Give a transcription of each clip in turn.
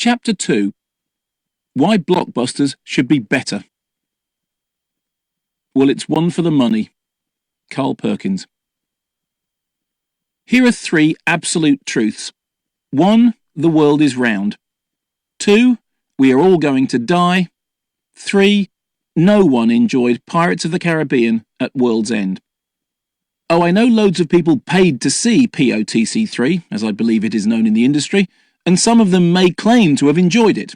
Chapter 2. Why blockbusters should be better. Well, it's one for the money. Carl Perkins. Here are 3 absolute truths. 1. The world is round. 2. We are all going to die. 3. No one enjoyed Pirates of the Caribbean at World's End. Oh, I know loads of people paid to see POTC 3, as I believe it is known in the industry, and some of them may claim to have enjoyed it.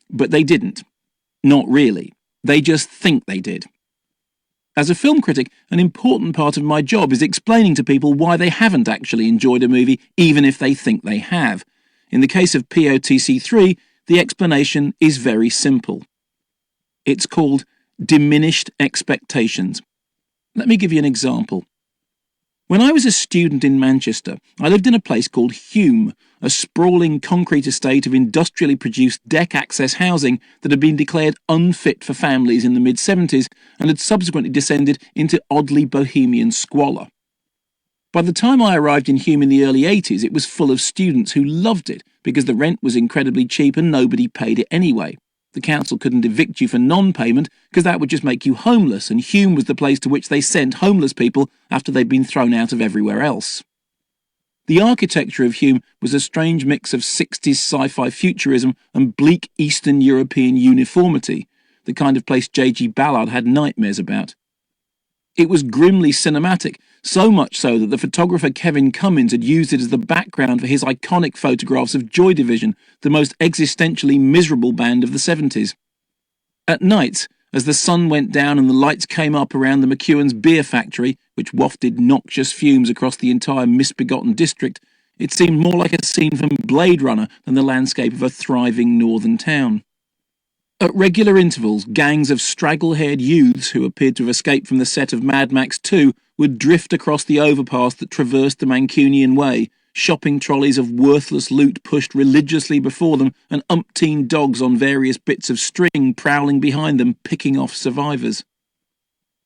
But they didn't. Not really. They just think they did. As a film critic, an important part of my job is explaining to people why they haven't actually enjoyed a movie, even if they think they have. In the case of POTC 3, the explanation is very simple. It's called diminished expectations. Let me give you an example. When I was a student in Manchester, I lived in a place called Hume, a sprawling concrete estate of industrially produced deck-access housing that had been declared unfit for families in the mid-70s and had subsequently descended into oddly bohemian squalor. By the time I arrived in Hume in the early 80s, it was full of students who loved it because the rent was incredibly cheap and nobody paid it anyway. The council couldn't evict you for non-payment because that would just make you homeless, and Hume was the place to which they sent homeless people after they'd been thrown out of everywhere else. The architecture of Hume was a strange mix of 60s sci-fi futurism and bleak Eastern European uniformity, the kind of place J.G. Ballard had nightmares about. It was grimly cinematic, so much so that the photographer Kevin Cummins had used it as the background for his iconic photographs of Joy Division, the most existentially miserable band of the 70s. At night, as the sun went down and the lights came up around the McEwan's beer factory, which wafted noxious fumes across the entire misbegotten district, it seemed more like a scene from Blade Runner than the landscape of a thriving northern town. At regular intervals, gangs of straggle-haired youths who appeared to have escaped from the set of Mad Max 2 would drift across the overpass that traversed the Mancunian Way, shopping trolleys of worthless loot pushed religiously before them and umpteen dogs on various bits of string prowling behind them, picking off survivors.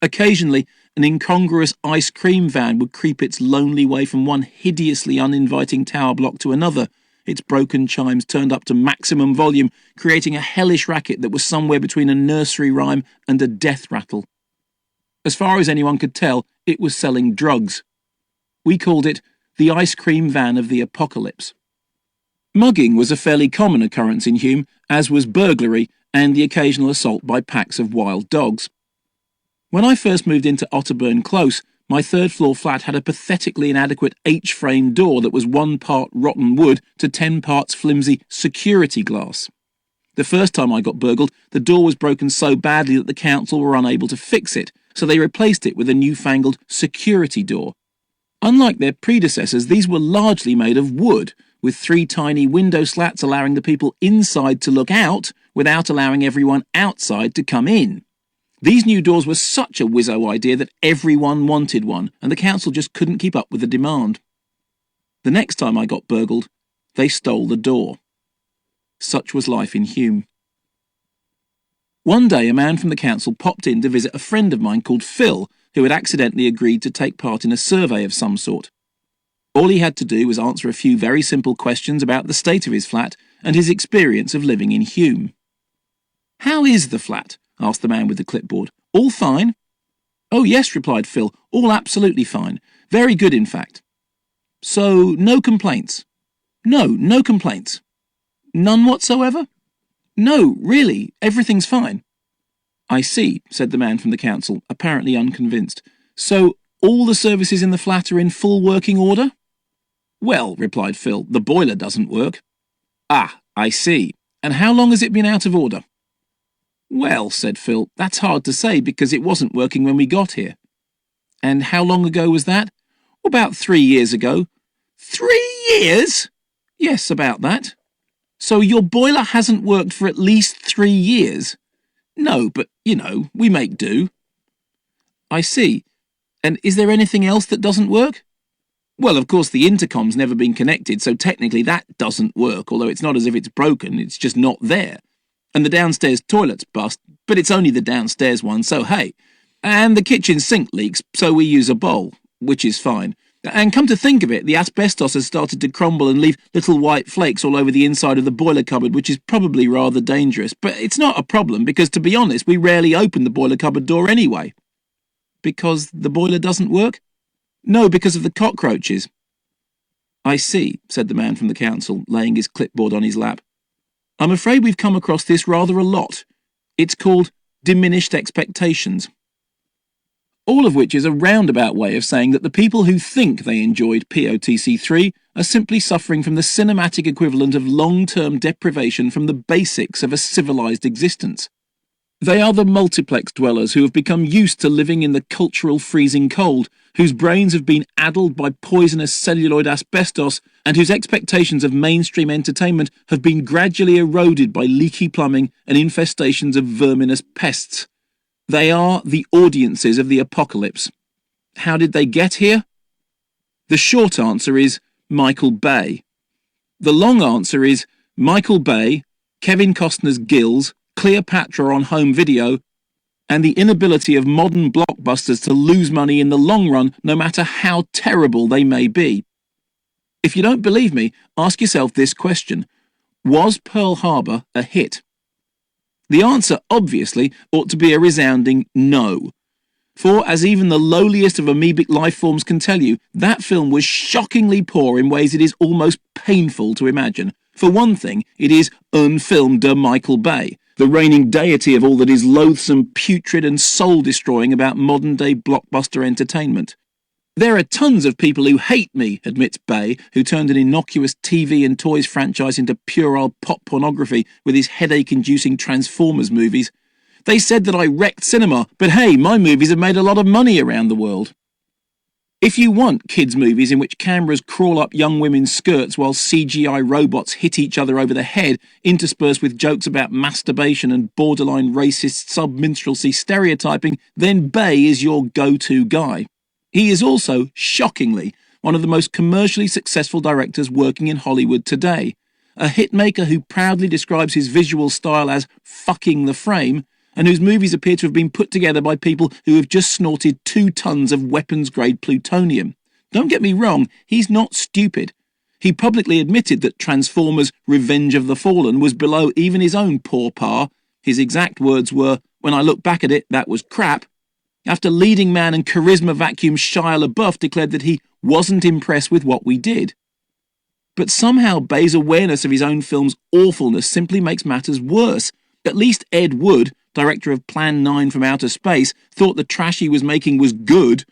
Occasionally, an incongruous ice cream van would creep its lonely way from one hideously uninviting tower block to another, its broken chimes turned up to maximum volume, creating a hellish racket that was somewhere between a nursery rhyme and a death rattle. As far as anyone could tell, it was selling drugs. We called it the ice cream van of the apocalypse. Mugging was a fairly common occurrence in Hume, as was burglary and the occasional assault by packs of wild dogs. When I first moved into Otterburn Close, my third-floor flat had a pathetically inadequate H-frame door that was 1 part rotten wood to 10 parts flimsy security glass. The first time I got burgled, the door was broken so badly that the council were unable to fix it, so they replaced it with a newfangled security door. Unlike their predecessors, these were largely made of wood, with 3 tiny window slats allowing the people inside to look out without allowing everyone outside to come in. These new doors were such a whizzo idea that everyone wanted one, and the council just couldn't keep up with the demand. The next time I got burgled, they stole the door. Such was life in Hume. One day a man from the council popped in to visit a friend of mine called Phil, who had accidentally agreed to take part in a survey of some sort. All he had to do was answer a few very simple questions about the state of his flat and his experience of living in Hume. "How is the flat?" asked the man with the clipboard. "All fine?" "Oh yes," replied Phil, "all absolutely fine. Very good, in fact." "So, no complaints?" No complaints." "None whatsoever?" "No, really, everything's fine." "I see," said the man from the council, apparently unconvinced. "So, all the services in the flat are in full working order?" "Well," replied Phil, "the boiler doesn't work." "Ah, I see. And how long has it been out of order?" "Well," said Phil, "that's hard to say because it wasn't working when we got here." "And how long ago was that?" "About 3 years ago." "3 years?" "Yes, about that." "So your boiler hasn't worked for at least 3 years?" "No, but, we make do." "I see. And is there anything else that doesn't work?" "Well, of course the intercom's never been connected, so technically that doesn't work, although it's not as if it's broken, it's just not there. And the downstairs toilet's bust, but it's only the downstairs one, so hey. And the kitchen sink leaks, so we use a bowl, which is fine. And come to think of it, the asbestos has started to crumble and leave little white flakes all over the inside of the boiler cupboard, which is probably rather dangerous. But it's not a problem because, to be honest, we rarely open the boiler cupboard door anyway. Because the boiler doesn't work? No, because of the cockroaches. I see, said the man from the council, laying his clipboard on his lap. I'm afraid we've come across this rather a lot. It's called diminished expectations. All of which is a roundabout way of saying that the people who think they enjoyed POTC3 are simply suffering from the cinematic equivalent of long-term deprivation from the basics of a civilized existence. They are the multiplex dwellers who have become used to living in the cultural freezing cold, whose brains have been addled by poisonous celluloid asbestos, and whose expectations of mainstream entertainment have been gradually eroded by leaky plumbing and infestations of verminous pests. They are the audiences of the apocalypse. How did they get here? The short answer is Michael Bay. The long answer is Michael Bay, Kevin Costner's gills, Cleopatra on home video, and the inability of modern blockbusters to lose money in the long run, no matter how terrible they may be. If you don't believe me, ask yourself this question. Was Pearl Harbor a hit? The answer, obviously, ought to be a resounding no. For, as even the lowliest of amoebic life forms can tell you, that film was shockingly poor in ways it is almost painful to imagine. For one thing, it is un film de Michael Bay, the reigning deity of all that is loathsome, putrid and soul-destroying about modern-day blockbuster entertainment. There are tons of people who hate me, admits Bay, who turned an innocuous TV and toys franchise into puerile pop pornography with his headache-inducing Transformers movies. They said that I wrecked cinema, but hey, my movies have made a lot of money around the world. If you want kids' movies in which cameras crawl up young women's skirts while CGI robots hit each other over the head, interspersed with jokes about masturbation and borderline racist sub-minstrelsy stereotyping, then Bay is your go-to guy. He is also, shockingly, one of the most commercially successful directors working in Hollywood today. A hitmaker who proudly describes his visual style as fucking the frame, and whose movies appear to have been put together by people who have just snorted 2 tons of weapons-grade plutonium. Don't get me wrong, he's not stupid. He publicly admitted that Transformers Revenge of the Fallen was below even his own poor par. His exact words were, "When I look back at it, that was crap." After leading man and charisma vacuum Shia LaBeouf declared that he wasn't impressed with what we did. But somehow Bay's awareness of his own film's awfulness simply makes matters worse. At least Ed Wood, director of Plan 9 from Outer Space, thought the trash he was making was good.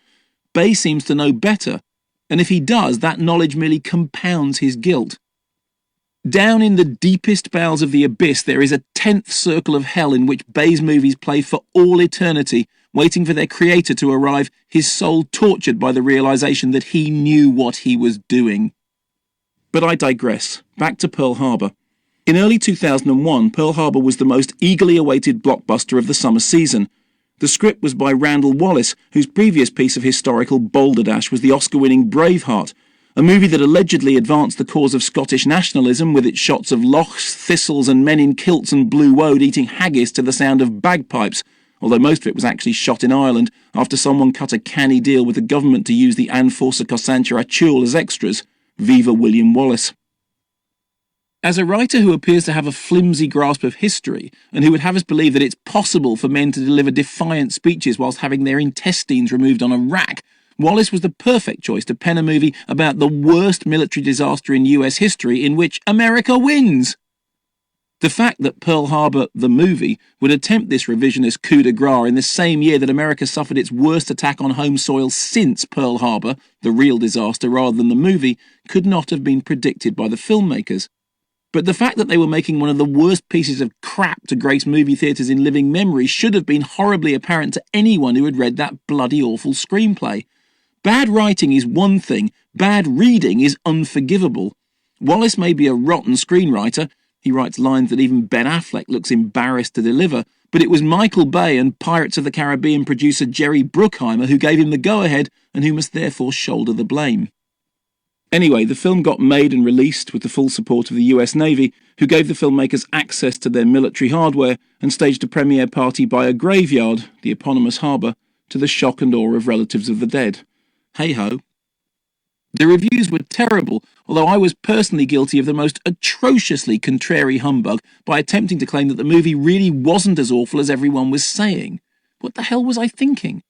Bay seems to know better, and if he does, that knowledge merely compounds his guilt. Down in the deepest bowels of the abyss, there is a 10th circle of hell in which Bay's movies play for all eternity, waiting for their creator to arrive, his soul tortured by the realization that he knew what he was doing. But I digress. Back to Pearl Harbor. In early 2001, Pearl Harbor was the most eagerly awaited blockbuster of the summer season. The script was by Randall Wallace, whose previous piece of historical balderdash was the Oscar-winning Braveheart, a movie that allegedly advanced the cause of Scottish nationalism with its shots of lochs, thistles and men in kilts and blue woad eating haggis to the sound of bagpipes, although most of it was actually shot in Ireland after someone cut a canny deal with the government to use the Anforsa Cosantra Achul as extras. Viva William Wallace. As a writer who appears to have a flimsy grasp of history, and who would have us believe that it's possible for men to deliver defiant speeches whilst having their intestines removed on a rack, Wallace was the perfect choice to pen a movie about the worst military disaster in US history in which America wins. The fact that Pearl Harbor, the movie, would attempt this revisionist coup de grace in the same year that America suffered its worst attack on home soil since Pearl Harbor, the real disaster rather than the movie, could not have been predicted by the filmmakers. But the fact that they were making one of the worst pieces of crap to grace movie theatres in living memory should have been horribly apparent to anyone who had read that bloody awful screenplay. Bad writing is one thing, bad reading is unforgivable. Wallace may be a rotten screenwriter, he writes lines that even Ben Affleck looks embarrassed to deliver, but it was Michael Bay and Pirates of the Caribbean producer Jerry Bruckheimer who gave him the go-ahead and who must therefore shoulder the blame. Anyway, the film got made and released with the full support of the US Navy, who gave the filmmakers access to their military hardware and staged a premiere party by a graveyard, the eponymous harbour, to the shock and awe of relatives of the dead. Hey-ho. The reviews were terrible, although I was personally guilty of the most atrociously contrary humbug by attempting to claim that the movie really wasn't as awful as everyone was saying. What the hell was I thinking?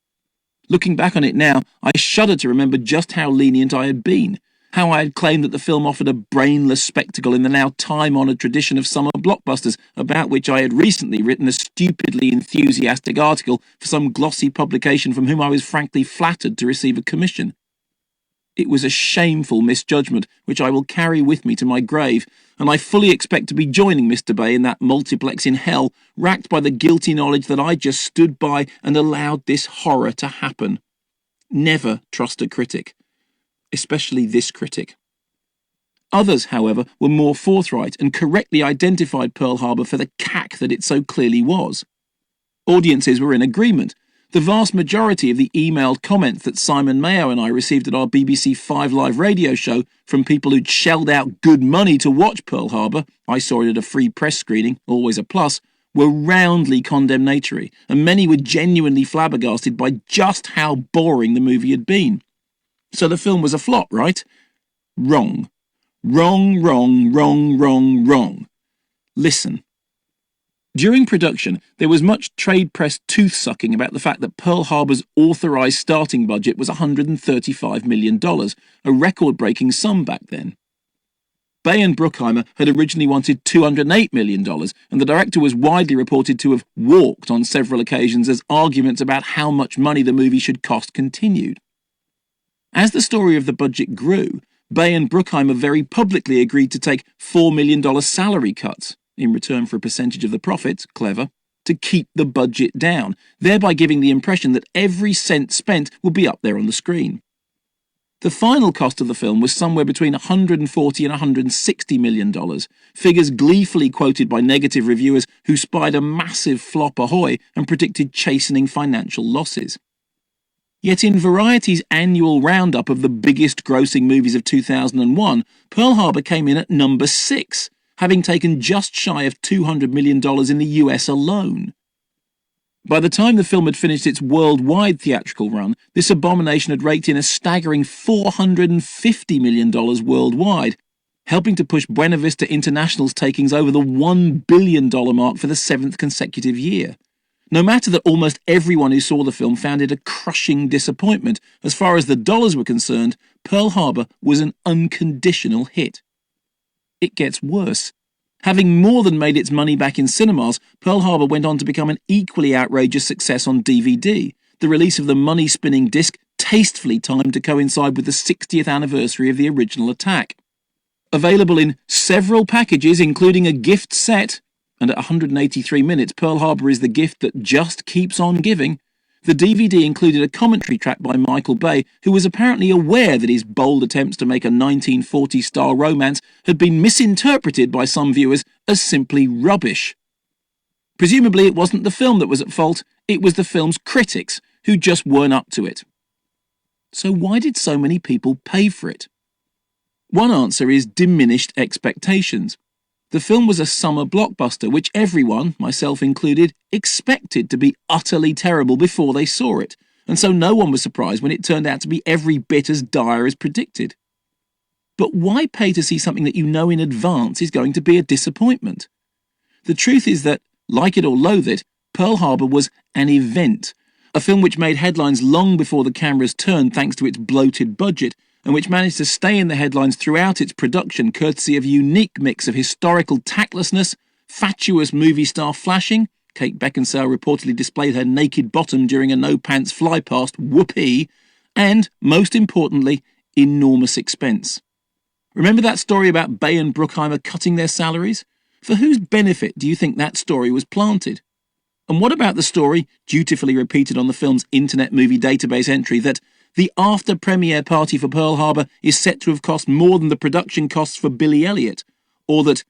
Looking back on it now, I shudder to remember just how lenient I had been, how I had claimed that the film offered a brainless spectacle in the now time-honoured tradition of summer blockbusters, about which I had recently written a stupidly enthusiastic article for some glossy publication from whom I was frankly flattered to receive a commission. It was a shameful misjudgment which I will carry with me to my grave, and I fully expect to be joining Mr. Bay in that multiplex in hell, racked by the guilty knowledge that I just stood by and allowed this horror to happen. Never trust a critic, especially this critic. Others, however, were more forthright and correctly identified Pearl Harbor for the cack that it so clearly was. Audiences were in agreement. The vast majority of the emailed comments that Simon Mayo and I received at our BBC 5 Live radio show from people who'd shelled out good money to watch Pearl Harbor — I saw it at a free press screening, always a plus — were roundly condemnatory, and many were genuinely flabbergasted by just how boring the movie had been. So the film was a flop, right? Wrong. Wrong, wrong, wrong, wrong, wrong. Listen. During production, there was much trade press tooth-sucking about the fact that Pearl Harbor's authorised starting budget was $135 million, a record-breaking sum back then. Bay and Bruckheimer had originally wanted $208 million, and the director was widely reported to have walked on several occasions as arguments about how much money the movie should cost continued. As the story of the budget grew, Bay and Bruckheimer very publicly agreed to take $4 million salary cuts, in return for a percentage of the profits, clever, to keep the budget down, thereby giving the impression that every cent spent would be up there on the screen. The final cost of the film was somewhere between $140 and $160 million, figures gleefully quoted by negative reviewers who spied a massive flop ahoy and predicted chastening financial losses. Yet in Variety's annual roundup of the biggest grossing movies of 2001, Pearl Harbor came in at number 6, having taken just shy of $200 million in the US alone. By the time the film had finished its worldwide theatrical run, this abomination had raked in a staggering $450 million worldwide, helping to push Buena Vista International's takings over the $1 billion mark for the 7th consecutive year. No matter that almost everyone who saw the film found it a crushing disappointment, as far as the dollars were concerned, Pearl Harbor was an unconditional hit. It gets worse. Having more than made its money back in cinemas, Pearl Harbor went on to become an equally outrageous success on DVD, the release of the money-spinning disc tastefully timed to coincide with the 60th anniversary of the original attack. Available in several packages, including a gift set, and at 183 minutes, Pearl Harbor is the gift that just keeps on giving. The DVD included a commentary track by Michael Bay, who was apparently aware that his bold attempts to make a 1940s-style romance had been misinterpreted by some viewers as simply rubbish. Presumably it wasn't the film that was at fault, it was the film's critics, who just weren't up to it. So why did so many people pay for it? One answer is diminished expectations. The film was a summer blockbuster which everyone, myself included, expected to be utterly terrible before they saw it, and so no one was surprised when it turned out to be every bit as dire as predicted. But why pay to see something that you know in advance is going to be a disappointment? The truth is that, like it or loathe it, Pearl Harbor was an event, a film which made headlines long before the cameras turned thanks to its bloated budget, and which managed to stay in the headlines throughout its production courtesy of a unique mix of historical tactlessness, fatuous movie star flashing — Kate Beckinsale reportedly displayed her naked bottom during a no-pants flypast, whoopee — and, most importantly, enormous expense. Remember that story about Bay and Bruckheimer cutting their salaries? For whose benefit do you think that story was planted? And what about the story, dutifully repeated on the film's Internet Movie Database entry, that the after-premiere party for Pearl Harbor is set to have cost more than the production costs for Billy Elliot, or that